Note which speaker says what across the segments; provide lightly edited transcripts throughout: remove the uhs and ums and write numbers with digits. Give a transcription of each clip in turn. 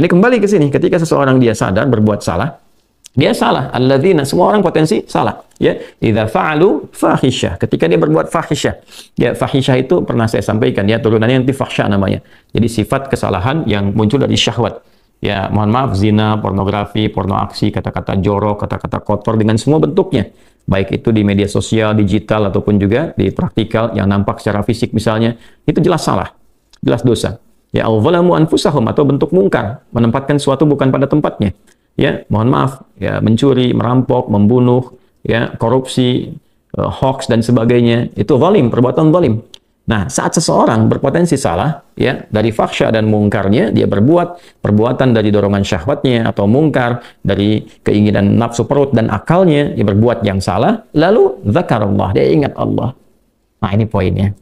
Speaker 1: Ini kembali ke sini, ketika seseorang dia sadar berbuat salah, dia salah. Alladzina, semua orang potensi salah. Ya, idza fa'alu fahisyah. Ketika dia berbuat fahisyah. Ya, fahisyah itu pernah saya sampaikan ya, turunannya nanti fahsya namanya. Jadi sifat kesalahan yang muncul dari syahwat. Ya, mohon maaf, zina, pornografi, porno aksi, kata-kata jorok, kata-kata kotor dengan semua bentuknya. Baik itu di media sosial, digital, ataupun juga di praktikal yang nampak secara fisik misalnya, itu jelas salah, jelas dosa. Ya, al-zalamu anfusahum, atau bentuk mungkar, menempatkan sesuatu bukan pada tempatnya. Ya, mohon maaf, ya, mencuri, merampok, membunuh, ya, korupsi, hoax dan sebagainya, itu zalim, perbuatan zalim. Nah, saat seseorang berpotensi salah, ya, dari fahsya dan mungkarnya, dia berbuat perbuatan dari dorongan syahwatnya atau mungkar dari keinginan nafsu perut dan akalnya, dia berbuat yang salah, lalu zakarullah, dia ingat Allah. Nah, ini poinnya.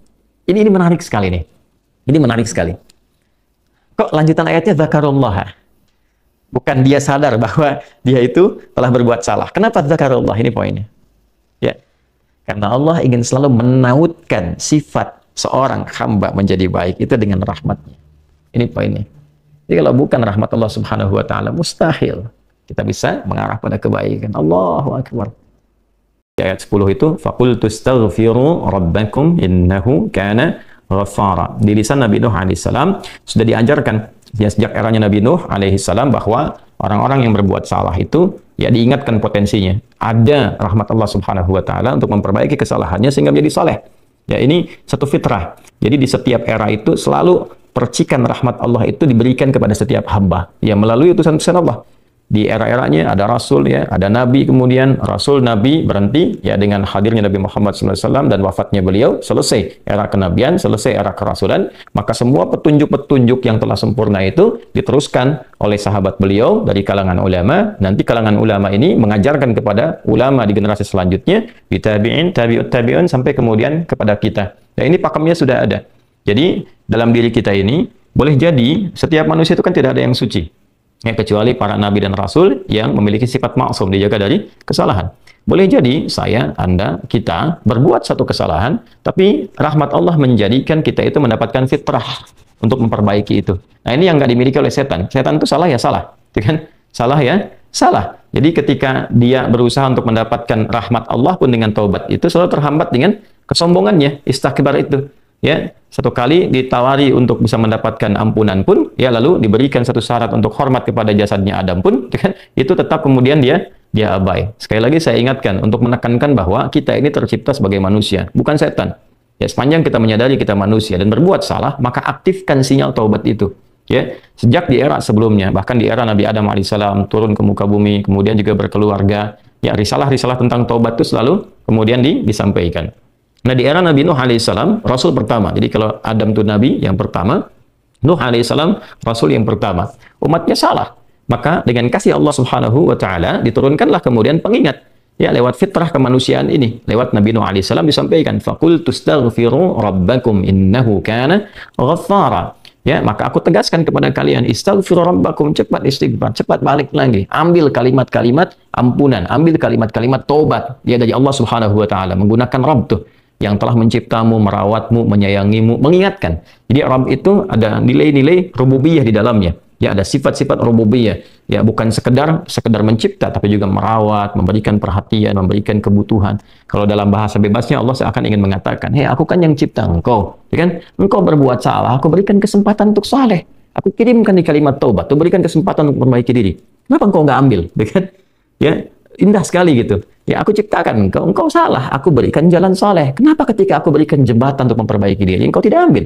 Speaker 1: Ini menarik sekali nih. Ini menarik sekali. Kok lanjutan ayatnya zakarullah? Bukan dia sadar bahwa dia itu telah berbuat salah. Kenapa zakarullah? Ini poinnya. Ya. Karena Allah ingin selalu menautkan sifat seorang hamba menjadi baik itu dengan rahmatnya. Ini poinnya. Jadi kalau bukan rahmat Allah Subhanahu wa taala, mustahil kita bisa mengarah pada kebaikan. Allahu akbar. Ayat 10 itu faqultu astaghfiru rabbakum innahu kana ghaffara. Di lisan Nabi Nuh alaihissalam sudah diajarkan ya, sejak eranya Nabi Nuh alaihissalam bahwa orang-orang yang berbuat salah itu ya diingatkan potensinya. Ada rahmat Allah Subhanahu wa taala untuk memperbaiki kesalahannya sehingga menjadi saleh. Ya, ini satu fitrah. Jadi di setiap era itu selalu percikan rahmat Allah itu diberikan kepada setiap hamba ya melalui utusan-utusan Allah. Di era-eranya ada rasul ya, ada nabi, kemudian rasul nabi berhenti ya dengan hadirnya Nabi Muhammad SAW dan wafatnya beliau, selesai era kenabian, selesai era kerasulan, maka semua petunjuk-petunjuk yang telah sempurna itu diteruskan oleh sahabat beliau dari kalangan ulama. Nanti kalangan ulama ini mengajarkan kepada ulama di generasi selanjutnya, di tabi'in, tabi'ut tabi'un, sampai kemudian kepada kita. Ya, ini pakemnya sudah ada. Jadi dalam diri kita ini boleh jadi setiap manusia itu kan tidak ada yang suci. Ya, kecuali para nabi dan rasul yang memiliki sifat maksum, dijaga dari kesalahan. Boleh jadi saya, Anda, kita berbuat satu kesalahan, tapi rahmat Allah menjadikan kita itu mendapatkan fitrah untuk memperbaiki itu. Nah, ini yang nggak dimiliki oleh setan. Setan itu salah ya salah, kan? Salah ya salah. Jadi ketika dia berusaha untuk mendapatkan rahmat Allah pun dengan taubat itu selalu terhambat dengan kesombongannya, istakbar itu. Ya, satu kali ditawari untuk bisa mendapatkan ampunan pun, ya lalu diberikan satu syarat untuk hormat kepada jasadnya Adam pun, kan, itu tetap kemudian dia abai. Sekali lagi saya ingatkan untuk menekankan bahwa kita ini tercipta sebagai manusia, bukan setan. Ya, sepanjang kita menyadari kita manusia dan berbuat salah, maka aktifkan sinyal taubat itu. Ya, sejak di era sebelumnya, bahkan di era Nabi Adam alaihissalam turun ke muka bumi, kemudian juga berkeluarga, ya risalah-risalah tentang taubat itu selalu kemudian disampaikan. Nah, di era Nabi Nuh alaihissalam, Rasul pertama. Jadi kalau Adam itu Nabi yang pertama, Nuh alaihissalam Rasul yang pertama. Umatnya salah. Maka dengan kasih Allah Subhanahu wa taala diturunkanlah kemudian pengingat. Ya, lewat fitrah kemanusiaan ini. Lewat Nabi Nuh alaihissalam disampaikan, faqultu astaghfiru rabbakum innahu kana ghaffara. Ya, maka aku tegaskan kepada kalian, istaghfiru rabbakum, cepat istighfar, cepat balik lagi. Ambil kalimat-kalimat ampunan, ambil kalimat-kalimat taubat ya dari Allah Subhanahu wa taala menggunakan Rabb tuh yang telah menciptamu, merawatmu, menyayangimu, mengingatkan. Jadi Rabb itu ada nilai-nilai rububiyah di dalamnya. Ya, ada sifat-sifat rububiyah. Ya, bukan sekedar mencipta, tapi juga merawat, memberikan perhatian, memberikan kebutuhan. Kalau dalam bahasa bebasnya Allah seakan ingin mengatakan, "Hei, aku kan yang cipta engkau, ya kan? Engkau berbuat salah, aku berikan kesempatan untuk saleh. Aku kirimkan di kalimat taubat, aku berikan kesempatan untuk memperbaiki diri. Kenapa engkau nggak ambil?" Ya kan? Ya, indah sekali gitu. Ya, aku ciptakan engkau salah, aku berikan jalan saleh. Kenapa ketika aku berikan jembatan untuk memperbaiki diri, engkau tidak ambil?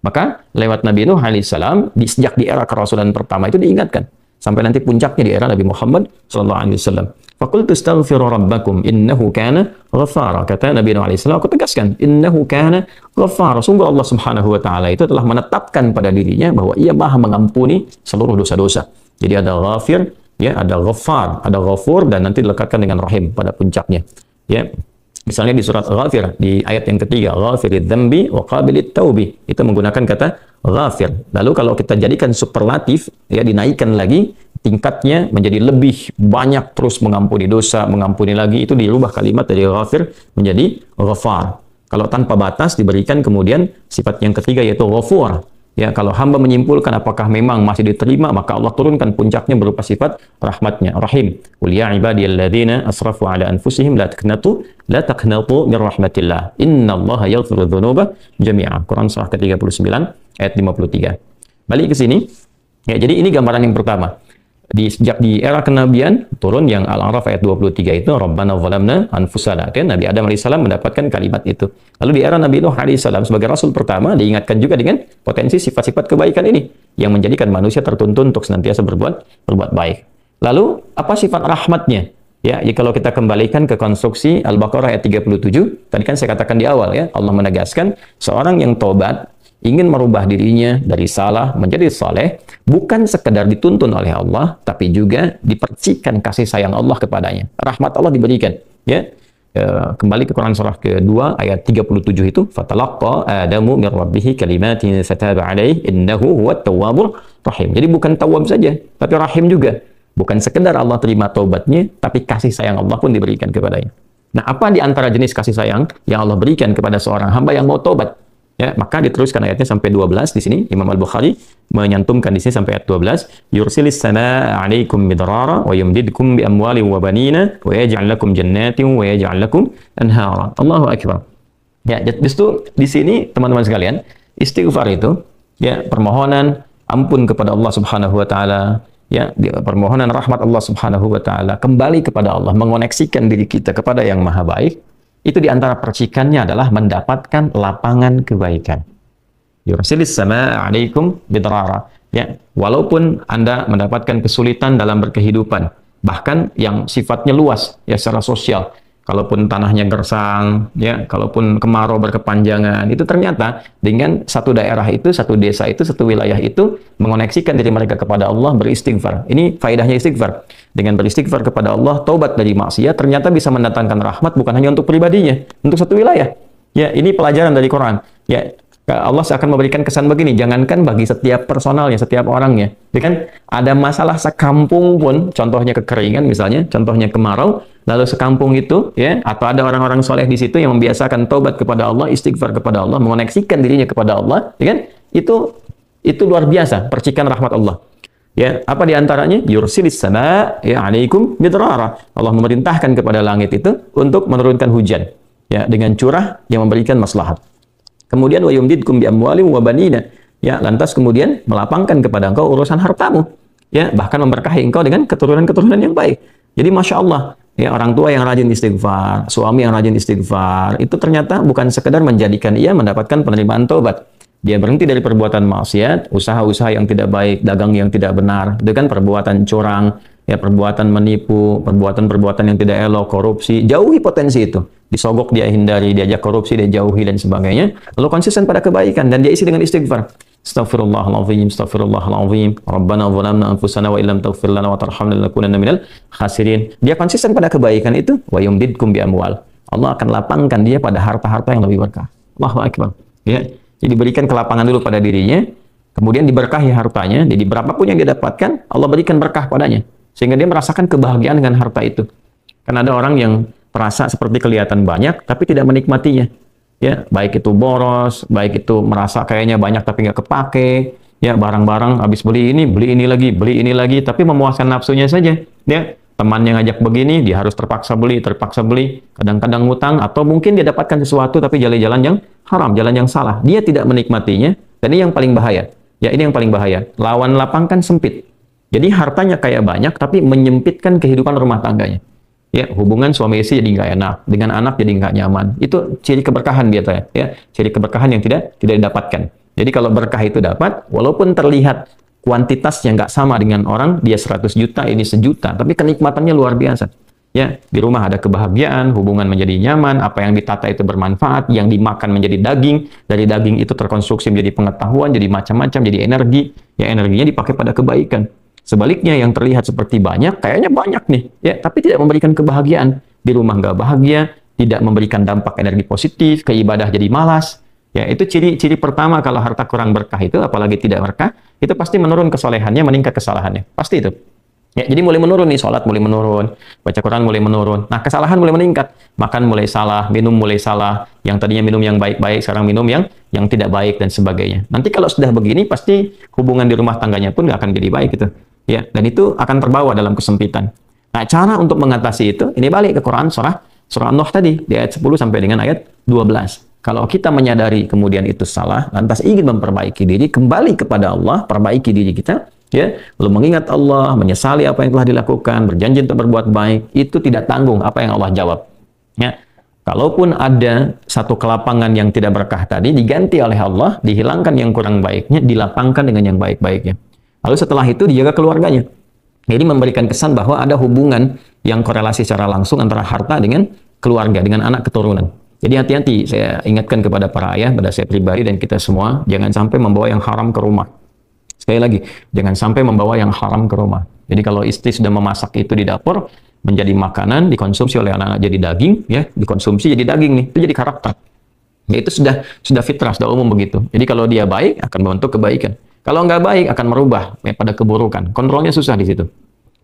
Speaker 1: Maka lewat Nabi Nuh alaihissalam, sejak di era kerasulan pertama itu diingatkan. Sampai nanti puncaknya di era Nabi Muhammad SAW. Faqultu astaghfiru rabbakum innahu kana ghaffara. Kata Nabi Nuh alaihissalam, aku tegaskan, innahu kana ghaffara. Sungguh Allah Subhanahu wa taala itu telah menetapkan pada dirinya bahwa ia Maha mengampuni seluruh dosa-dosa. Jadi ada ghafir, ya, ada ghaffar, ada ghafur, dan nanti dilekatkan dengan rahim pada puncaknya. Ya. Misalnya di surat Ghafir, di ayat yang ketiga, Ghafirid dzambi wa qabilit taubi, itu menggunakan kata ghafir. Lalu kalau kita jadikan superlatif, ya, dinaikkan lagi tingkatnya menjadi lebih banyak, terus mengampuni dosa, mengampuni lagi, itu dirubah kalimat dari ghafir menjadi ghafar. Kalau tanpa batas diberikan kemudian sifat yang ketiga yaitu ghafur. Ya, kalau hamba menyimpulkan apakah memang masih diterima, maka Allah turunkan puncaknya berupa sifat rahmatnya, Rahim. Qul ya ibadiyalladzina asrafu ala anfusihim la taqnatu min rahmatillah. Innallaha yaghfiru dzunuba jami'a. Quran surah ke-39 ayat 53. Balik ke sini. Ya, jadi ini gambaran yang pertama. Sejak di era kenabian turun yang Al-A'raf ayat 23 itu Rabbana zalamna anfusana, kan Nabi Adam alaihissalam mendapatkan kalimat itu. Lalu di era Nabi Nuh alaihissalam sebagai rasul pertama diingatkan juga dengan potensi sifat-sifat kebaikan ini yang menjadikan manusia tertuntun untuk senantiasa berbuat baik. Lalu apa sifat rahmatnya? Ya, kalau kita kembalikan ke konstruksi Al-Baqarah ayat 37, tadi kan saya katakan di awal ya, Allah menegaskan seorang yang taubat ingin merubah dirinya dari salah menjadi saleh, bukan sekedar dituntun oleh Allah, tapi juga dipercikan kasih sayang Allah kepadanya. Rahmat Allah diberikan. Ya, kembali ke Quran surah kedua ayat 37 itu, fatalaqqa Adamu min rabbih kalimatin fataba alaihi innahu huwat tawwabur rahim. Jadi bukan tawwab saja, tapi rahim juga. Bukan sekedar Allah terima taubatnya, tapi kasih sayang Allah pun diberikan kepadanya. Nah, apa di antara jenis kasih sayang yang Allah berikan kepada seorang hamba yang mau taubat? Ya, maka diteruskan ayatnya sampai 12 di sini. Imam Al-Bukhari menyantumkan di sini sampai ayat 12. Yursilis samaa 'alaikum midrara wa yumdidkum bi amwalin wa banina wa yaj'al lakum jannatin wa yaj'al lakum anhara. Allahu akbar. Ya, justru di sini teman-teman sekalian, istighfar itu ya permohonan ampun kepada Allah Subhanahu wa taala, ya, permohonan rahmat Allah Subhanahu wa taala, kembali kepada Allah, mengoneksikan diri kita kepada yang Maha Baik. Itu di antara percikannya adalah mendapatkan lapangan kebaikan. Yursilis samaa 'alaikum bidrara. Ya, walaupun Anda mendapatkan kesulitan dalam berkehidupan, bahkan yang sifatnya luas ya secara sosial. Kalaupun tanahnya gersang, ya, kalaupun kemarau berkepanjangan, itu ternyata dengan satu daerah itu, satu desa itu, satu wilayah itu mengoneksikan diri mereka kepada Allah, beristighfar. Ini faedahnya istighfar. Dengan beristighfar kepada Allah, taubat dari maksiat, ternyata bisa mendatangkan rahmat bukan hanya untuk pribadinya, untuk satu wilayah. Ya, ini pelajaran dari Quran. Ya, Allah akan memberikan kesan begini, jangankan bagi setiap personalnya, setiap orangnya. Ya kan, ada masalah sekampung pun, contohnya kekeringan misalnya, contohnya kemarau, lalu sekampung itu, ya, atau ada orang-orang soleh di situ yang membiasakan taubat kepada Allah, istighfar kepada Allah, mengoneksikan dirinya kepada Allah, ya kan, itu luar biasa, percikan rahmat Allah. Ya, apa diantaranya? Yursilis samaa ya 'alaikum midrara. Allah memerintahkan kepada langit itu untuk menurunkan hujan, ya, dengan curah yang memberikan maslahat. Kemudian wa yumdidkum bi amwalin wa banina. Ya, lantas kemudian melapangkan kepada engkau urusan hartamu. Ya, bahkan memberkahi engkau dengan keturunan-keturunan yang baik. Jadi Masya Allah, ya, orang tua yang rajin istighfar, suami yang rajin istighfar, itu ternyata bukan sekedar menjadikan ia mendapatkan penerimaan taubat. Dia berhenti dari perbuatan maksiat, usaha-usaha yang tidak baik, dagang yang tidak benar, dengan perbuatan curang, ya, perbuatan menipu, perbuatan-perbuatan yang tidak elok, korupsi, jauhi potensi itu. Disogok dia hindari, diajak korupsi dia jauhi dan sebagainya. Lalu konsisten pada kebaikan dan dia isi dengan istighfar. Astaghfirullahaladzim, astaghfirullahaladzim. Rabbana zalamna anfusana wa illam taghfir lana wa tarhamna lanakunanna minal khasirin. Dia konsisten pada kebaikan itu, wa yumdidkum bi amwal. Allah akan lapangkan dia pada harta-harta yang lebih berkah. Allahu akbar. Ya. Jadi berikan kelapangan dulu pada dirinya, kemudian diberkahi hartanya. Jadi berapapun yang dia dapatkan, Allah berikan berkah padanya. Sehingga dia merasakan kebahagiaan dengan harta itu. Karena ada orang yang merasa seperti kelihatan banyak, tapi tidak menikmatinya. Ya, baik itu boros, baik itu merasa kayaknya banyak tapi nggak kepake. Ya, barang-barang habis beli ini lagi, tapi memuaskan nafsunya saja. Ya, teman yang ngajak begini, dia harus terpaksa beli. Kadang-kadang ngutang, atau mungkin dia dapatkan sesuatu tapi jalan-jalan yang haram, jalan yang salah. Dia tidak menikmatinya, dan ini yang paling bahaya. Ya, ini yang paling bahaya. Lawan lapang kan sempit. Jadi hartanya kayak banyak, tapi menyempitkan kehidupan rumah tangganya. Ya, hubungan suami istri jadi nggak enak, dengan anak jadi nggak nyaman. Itu ciri keberkahan biasanya, ya, ciri keberkahan yang tidak didapatkan. Jadi kalau berkah itu dapat, walaupun terlihat kuantitasnya nggak sama dengan orang, dia 100 juta, ini 1 juta, tapi kenikmatannya luar biasa. Ya, di rumah ada kebahagiaan, hubungan menjadi nyaman, apa yang ditata itu bermanfaat, yang dimakan menjadi daging, dari daging itu terkonstruksi menjadi pengetahuan, jadi macam-macam, jadi energi, ya, energinya dipakai pada kebaikan. Sebaliknya yang terlihat seperti banyak, kayaknya banyak nih, ya, tapi tidak memberikan kebahagiaan. Di rumah nggak bahagia, tidak memberikan dampak energi positif, ke ibadah jadi malas. Ya, itu ciri pertama kalau harta kurang berkah itu, apalagi tidak berkah, itu pasti menurun kesolehannya, meningkat kesalahannya. Pasti itu. Ya, jadi mulai menurun nih, sholat mulai menurun, baca Quran mulai menurun. Nah, kesalahan mulai meningkat. Makan mulai salah, minum mulai salah. Yang tadinya minum yang baik-baik, sekarang minum yang tidak baik dan sebagainya. Nanti kalau sudah begini, pasti hubungan di rumah tangganya pun nggak akan jadi baik gitu. Ya, dan itu akan terbawa dalam kesempitan. Nah, cara untuk mengatasi itu, ini balik ke Quran surah An-Nuh tadi, di ayat 10 sampai dengan ayat 12. Kalau kita menyadari kemudian itu salah, lantas ingin memperbaiki diri, kembali kepada Allah, perbaiki diri kita, ya, lalu mengingat Allah, menyesali apa yang telah dilakukan, berjanji untuk berbuat baik, itu tidak tanggung apa yang Allah jawab. Ya, kalaupun ada satu kelapangan yang tidak berkah tadi, diganti oleh Allah, dihilangkan yang kurang baiknya, dilapangkan dengan yang baik-baiknya. Lalu setelah itu dijaga keluarganya. Jadi memberikan kesan bahwa ada hubungan yang korelasi secara langsung antara harta dengan keluarga, dengan anak keturunan. Jadi hati-hati, saya ingatkan kepada para ayah, pada saya pribadi dan kita semua, jangan sampai membawa yang haram ke rumah. Sekali lagi, jangan sampai membawa yang haram ke rumah. Jadi kalau istri sudah memasak itu di dapur, menjadi makanan, dikonsumsi oleh anak-anak jadi daging, ya, dikonsumsi jadi daging nih, itu jadi karakter. Ya, itu sudah fitrah, sudah umum begitu. Jadi kalau dia baik, akan membentuk kebaikan. Kalau nggak baik, akan merubah ya, pada keburukan. Kontrolnya susah di situ.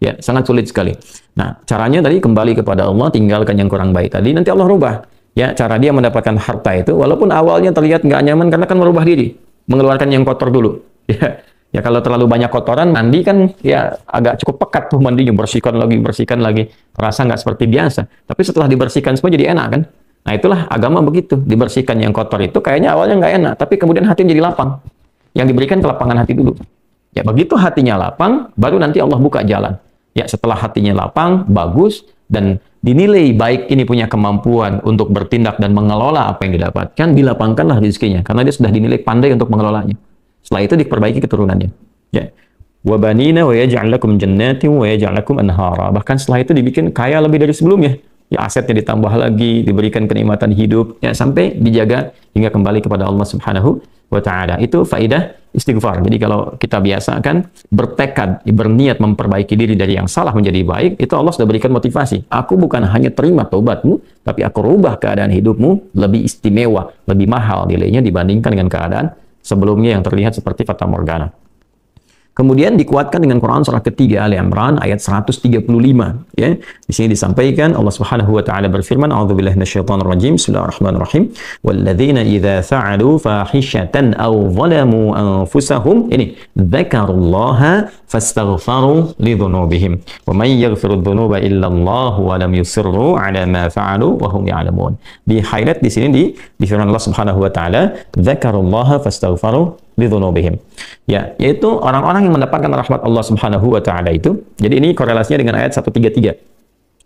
Speaker 1: Ya, sangat sulit sekali. Nah, caranya tadi kembali kepada Allah, tinggalkan yang kurang baik tadi, nanti Allah rubah. Ya, cara dia mendapatkan harta itu, walaupun awalnya terlihat nggak nyaman, karena kan merubah diri, mengeluarkan yang kotor dulu. Ya, kalau terlalu banyak kotoran, mandi kan ya agak cukup pekat tuh mandinya, bersihkan lagi, terasa nggak seperti biasa. Tapi setelah dibersihkan semua jadi enak kan? Nah, itulah agama begitu, dibersihkan yang kotor itu kayaknya awalnya nggak enak, tapi kemudian hati jadi lapang. Yang diberikan kelapangan hati dulu. Ya, begitu hatinya lapang, baru nanti Allah buka jalan. Ya, setelah hatinya lapang, bagus, dan dinilai baik ini punya kemampuan untuk bertindak dan mengelola apa yang didapatkan, dilapangkanlah rezekinya karena dia sudah dinilai pandai untuk mengelolanya. Setelah itu diperbaiki keturunannya. Ya. Wa banina wa yaj'al lakum jannatin wa yaj'al lakum anhara. Bahkan setelah itu dibikin kaya lebih dari sebelumnya. Ya, asetnya ditambah lagi, diberikan kenikmatan hidup, ya, sampai dijaga hingga kembali kepada Allah Subhanahu wa ta'ala. Itu faidah istighfar. Jadi kalau kita biasakan bertekad, berniat memperbaiki diri dari yang salah menjadi baik, itu Allah sudah berikan motivasi. Aku bukan hanya terima taubatmu, tapi aku rubah keadaan hidupmu lebih istimewa, lebih mahal nilainya dibandingkan dengan keadaan sebelumnya yang terlihat seperti fata morgana. Kemudian dikuatkan dengan Quran surah ketiga Ali Imran ayat 135, ya. Di sini disampaikan Allah Subhanahu wa taala berfirman, a'udzubillahi minasyaitonir rajim. Bismillahirrahmanirrahim. Walladzina idza fa'alu fahishatan aw zalamu anfusahum ini dzakarullaha fastaghfaru lidzunubihim wa may yaghfiru dzunuba illa Allah wa lam yusirru ala ma fa'alu wa hum ya'lamun. Di highlight di sini di firman Allah Subhanahu wa taala, dzakarullaha fastaghfaru lidzunubihim. Ya, yaitu orang-orang yang mendapatkan rahmat Allah Subhanahu wa taala itu. Jadi ini korelasinya dengan ayat 133.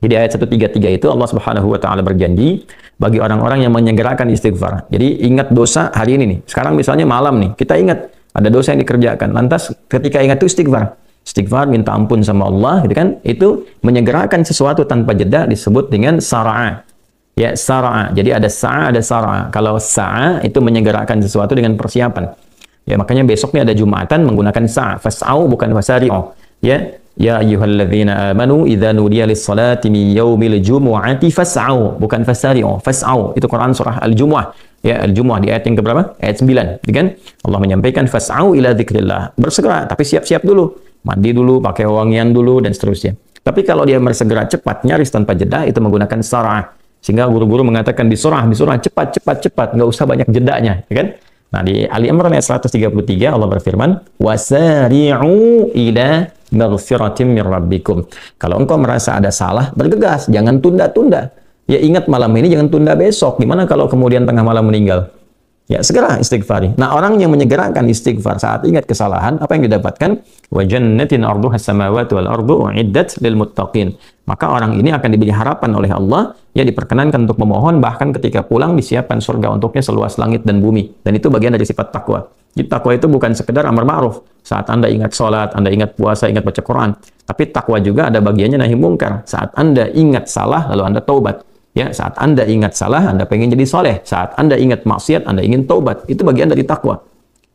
Speaker 1: Jadi ayat 133 itu Allah Subhanahu wa taala berjanji bagi orang-orang yang menyegerakan istighfar. Jadi ingat dosa hari ini nih. Sekarang misalnya malam nih, kita ingat ada dosa yang dikerjakan. Lantas ketika ingat itu istighfar. Istighfar, minta ampun sama Allah, gitu kan? Itu menyegerakan sesuatu tanpa jeda disebut dengan sara'a. Ya, sara'a. Jadi ada sa'a, ada sara'a. Kalau sa'a itu menyegerakan sesuatu dengan persiapan. Ya, makanya besok nih ada Jumatan menggunakan sa'a. Fas'au bukan fasari'u. Ya, ya ayyuhalladzina amanu idza nudiya lis-salati min yaumil jumu'ati fas'au, bukan fasari'u. Fas'au itu Quran surah Al-Jumu'ah. Ya, Al-Jumu'ah di ayat yang keberapa? Ayat 9, gitu kan? Allah menyampaikan fas'au ila dzikrillah. Bersegera, tapi siap-siap dulu. Mandi dulu, pakai wangian dulu dan seterusnya. Tapi kalau dia bersegera cepat, nyaris tanpa jeda, itu menggunakan sarah. Sehingga guru-guru mengatakan di surah cepat, nggak usah banyak jedanya, ya kan? Nah, di Ali Imran ayat 133 Allah berfirman, "Wasari'u ila maghfiratin min rabbikum." Kalau engkau merasa ada salah, bergegas, jangan tunda-tunda. Ya, ingat malam ini, jangan tunda besok. Gimana kalau kemudian tengah malam meninggal? Ya, segera istighfari. Nah, orang yang menyegerakan istighfar saat ingat kesalahan, apa yang didapatkan? Wa jannatin arduha as-samawati wal ardu uiddat lil muttaqin. Maka orang ini akan diberi harapan oleh Allah, ya, diperkenankan untuk memohon, bahkan ketika pulang disiapkan surga untuknya seluas langit dan bumi. Dan itu bagian dari sifat takwa. Jadi takwa itu bukan sekedar amar ma'ruf. Saat Anda ingat sholat, Anda ingat puasa, ingat baca Quran. Tapi takwa juga ada bagiannya nahi mungkar. Saat Anda ingat salah, lalu Anda taubat. Ya, saat Anda ingat salah, Anda pengen jadi soleh. Saat Anda ingat maksiat, Anda ingin taubat. Itu bagian dari takwa.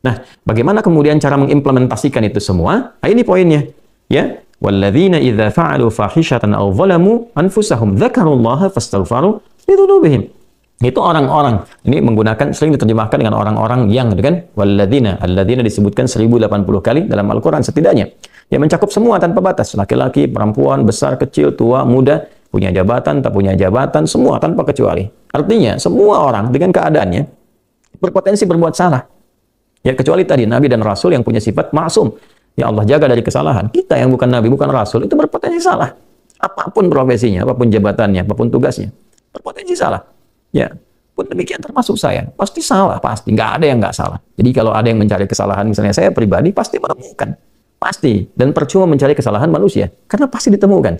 Speaker 1: Nah, bagaimana kemudian cara mengimplementasikan itu semua? Nah, ini poinnya. Ya, walladzina idza fa'alu fahishatan aw zalamu anfusahum dzakarullaha fastaghfaru lidzunubihim. Itu orang-orang. Ini menggunakan, sering diterjemahkan dengan orang-orang yang, gitu kan? Walladzina, alladzina disebutkan 1080 kali dalam Al-Qur'an setidaknya. Ya mencakup semua tanpa batas, laki-laki, perempuan, besar, kecil, tua, muda, punya jabatan, tak punya jabatan, semua tanpa kecuali. Artinya semua orang dengan keadaannya berpotensi berbuat salah. Ya kecuali tadi nabi dan rasul yang punya sifat maksum. Ya Allah jaga dari kesalahan. Kita yang bukan nabi, bukan rasul itu berpotensi salah. Apapun profesinya, apapun jabatannya, apapun tugasnya, berpotensi salah. Ya, pun demikian termasuk saya. Pasti salah, pasti. Nggak ada yang nggak salah. Jadi kalau ada yang mencari kesalahan, misalnya saya pribadi, pasti menemukan. Pasti. Dan percuma mencari kesalahan manusia. Karena pasti ditemukan.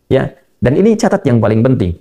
Speaker 1: Ya. Dan ini catat yang paling penting.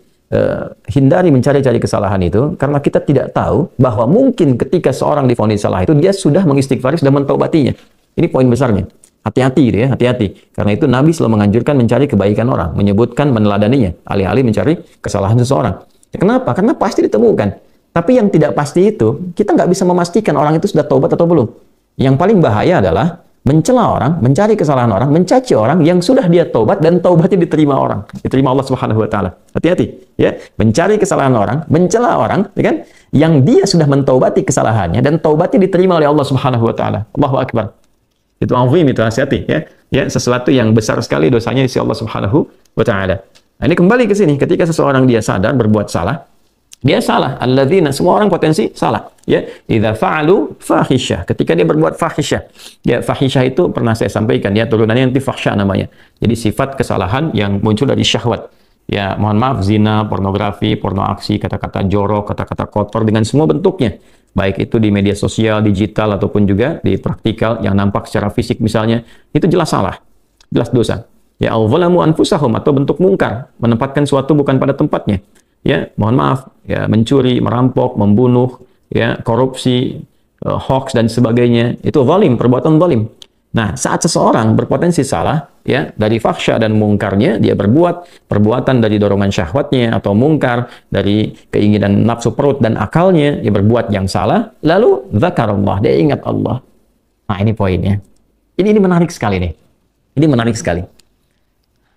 Speaker 1: Hindari mencari-cari kesalahan itu, karena kita tidak tahu bahwa mungkin ketika seorang divonis salah itu, dia sudah mengistighfari, sudah mentaubatinya. Ini poin besarnya. Hati-hati gitu ya, hati-hati. Karena itu Nabi selalu menganjurkan mencari kebaikan orang, menyebutkan, meneladaninya, alih-alih mencari kesalahan seseorang. Ya, kenapa? Karena pasti ditemukan. Tapi yang tidak pasti itu, kita nggak bisa memastikan orang itu sudah taubat atau belum. Yang paling bahaya adalah mencela orang, mencari kesalahan orang, mencaci orang yang sudah dia taubat dan taubatnya diterima orang, diterima Allah Subhanahu wa taala. Hati-hati ya, mencari kesalahan orang, mencela orang, ya kan? Yang dia sudah mentaubati kesalahannya dan taubatnya diterima oleh Allah Subhanahu wa taala. Allahu akbar. Itu azim, itu hati-hati ya. Ya, sesuatu yang besar sekali dosanya di sisi Allah Subhanahu wa taala. Nah, ini kembali ke sini, ketika seseorang dia sadar berbuat salah, dia salah. Alladzina, semua orang potensi salah. Ya, idza fa'alu fahisyah. Ketika dia berbuat fahisyah. Ya, fahisyah itu pernah saya sampaikan ya, turunannya nanti fahsya namanya. Jadi sifat kesalahan yang muncul dari syahwat. Ya, mohon maaf, zina, pornografi, porno aksi, kata-kata jorok, kata-kata kotor dengan semua bentuknya. Baik itu di media sosial, digital, ataupun juga di praktikal yang nampak secara fisik misalnya, itu jelas salah, jelas dosa. Ya, al-zalamu anfusahum, atau bentuk mungkar, menempatkan suatu bukan pada tempatnya. Ya, mohon maaf, ya, mencuri, merampok, membunuh, ya, korupsi, hoax dan sebagainya, itu zalim, perbuatan zalim. Nah, saat seseorang berpotensi salah, ya, dari fahsya dan mungkarnya, dia berbuat perbuatan dari dorongan syahwatnya atau mungkar, dari keinginan nafsu perut dan akalnya, dia berbuat yang salah, lalu zakarullah, dia ingat Allah. Nah, ini poinnya. Ini menarik sekali nih. Ini menarik sekali.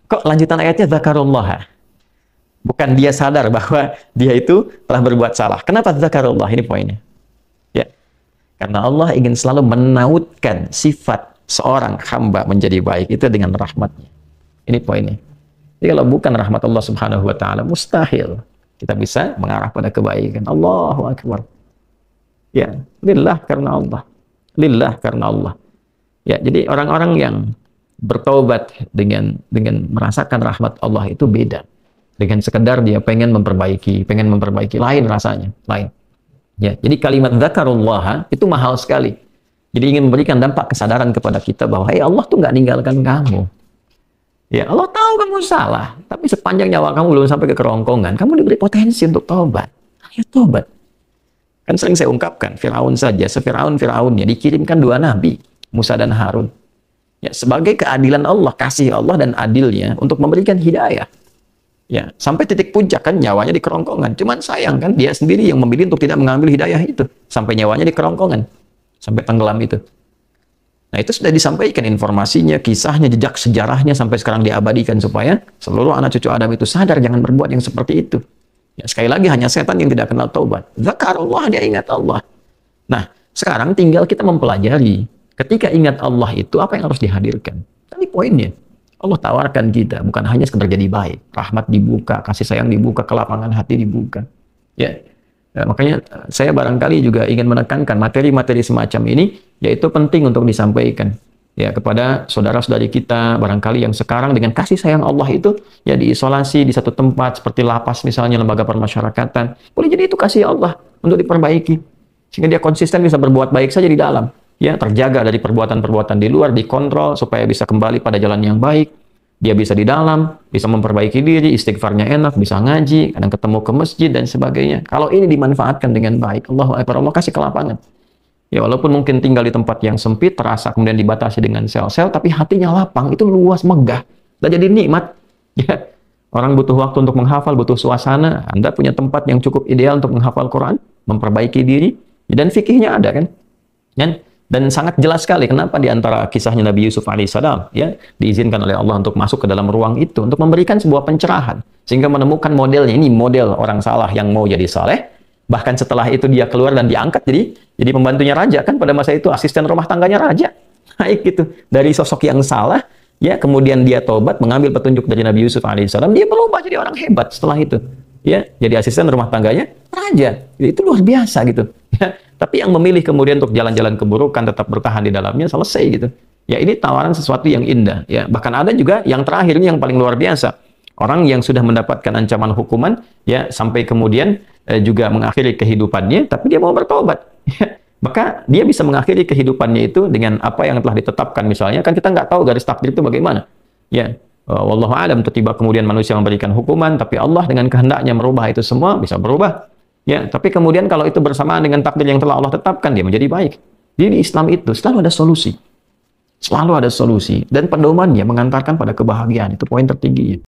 Speaker 1: Kok lanjutan ayatnya zakarullah? Bukan dia sadar bahwa dia itu telah berbuat salah. Kenapa zakarullah? Ini poinnya. Ya. Karena Allah ingin selalu menautkan sifat seorang hamba menjadi baik itu dengan rahmatnya. Ini poinnya. Jadi kalau bukan rahmat Allah Subhanahu wa taala, mustahil kita bisa mengarah pada kebaikan. Allahu akbar. Ya, lillah karena Allah. Lillah karena Allah. Ya, jadi orang-orang yang bertaubat dengan merasakan rahmat Allah itu beda. Dengan sekedar dia pengen memperbaiki lain rasanya, lain. Ya, jadi kalimat zakarullah itu mahal sekali. Jadi ingin memberikan dampak kesadaran kepada kita bahwa Allah tuh nggak ninggalkan kamu. Ya, Allah tahu kamu salah, tapi sepanjang nyawa kamu belum sampai ke kerongkongan, kamu diberi potensi untuk taubat. Ayo taubat. Kan sering saya ungkapkan, Firaun saja, se-Firaun-Firaunnya dikirimkan 2 nabi, Musa dan Harun. Ya, sebagai keadilan Allah, kasih Allah dan adilnya untuk memberikan hidayah. Ya, sampai titik puncak kan nyawanya di kerongkongan. Cuman sayang kan dia sendiri yang memilih untuk tidak mengambil hidayah itu, sampai nyawanya di kerongkongan. Sampai tenggelam itu. Nah, itu sudah disampaikan informasinya, kisahnya, jejak sejarahnya sampai sekarang diabadikan supaya seluruh anak cucu Adam itu sadar jangan berbuat yang seperti itu. Ya, sekali lagi hanya setan yang tidak kenal taubat. Zakarullah, dia ingat Allah. Nah, sekarang tinggal kita mempelajari ketika ingat Allah itu apa yang harus dihadirkan. Tadi poinnya. Allah tawarkan kita bukan hanya sekedar jadi baik, rahmat dibuka, kasih sayang dibuka, kelapangan hati dibuka. Ya. Ya, makanya saya barangkali juga ingin menekankan materi-materi semacam ini, yaitu penting untuk disampaikan ya kepada saudara-saudari kita barangkali yang sekarang dengan kasih sayang Allah itu ya diisolasi di satu tempat seperti lapas misalnya, lembaga permasyarakatan. Boleh jadi itu kasih Allah untuk diperbaiki sehingga dia konsisten bisa berbuat baik saja di dalam, ya, terjaga dari perbuatan-perbuatan di luar, dikontrol supaya bisa kembali pada jalan yang baik. Dia bisa di dalam, bisa memperbaiki diri, istighfarnya enak, bisa ngaji, kadang ketemu ke masjid, dan sebagainya. Kalau ini dimanfaatkan dengan baik, Allah kasih kelapangan. Ya, walaupun mungkin tinggal di tempat yang sempit, terasa kemudian dibatasi dengan sel-sel, tapi hatinya lapang, itu luas, megah, dan jadi nikmat. Ya, orang butuh waktu untuk menghafal, butuh suasana. Anda punya tempat yang cukup ideal untuk menghafal Quran, memperbaiki diri, dan fikihnya ada kan? Dan sangat jelas sekali kenapa di antara kisahnya Nabi Yusuf alaihissalam ya diizinkan oleh Allah untuk masuk ke dalam ruang itu untuk memberikan sebuah pencerahan sehingga menemukan modelnya. Ini model orang salah yang mau jadi saleh, bahkan setelah itu dia keluar dan diangkat jadi pembantunya raja kan, pada masa itu asisten rumah tangganya raja. baik gitu. Dari sosok yang salah, ya kemudian dia tobat, mengambil petunjuk dari Nabi Yusuf alaihissalam, dia berubah jadi orang hebat setelah itu. Ya, jadi asisten rumah tangganya raja. Itu luar biasa gitu. Ya, tapi yang memilih kemudian untuk jalan-jalan keburukan, tetap bertahan di dalamnya, selesai gitu. Ya, ini tawaran sesuatu yang indah. Ya, bahkan ada juga yang terakhir ini yang paling luar biasa. Orang yang sudah mendapatkan ancaman hukuman, ya sampai kemudian juga mengakhiri kehidupannya, tapi dia mau bertobat. Ya, maka dia bisa mengakhiri kehidupannya itu dengan apa yang telah ditetapkan misalnya. Kan kita nggak tahu garis takdir itu bagaimana. Ya, wallahu alam, tiba kemudian manusia memberikan hukuman, tapi Allah dengan kehendaknya merubah itu semua, bisa berubah. Ya, tapi kemudian kalau itu bersamaan dengan takdir yang telah Allah tetapkan, dia menjadi baik. Jadi di Islam itu selalu ada solusi. Selalu ada solusi. Dan pedomannya mengantarkan pada kebahagiaan. Itu poin tertingginya.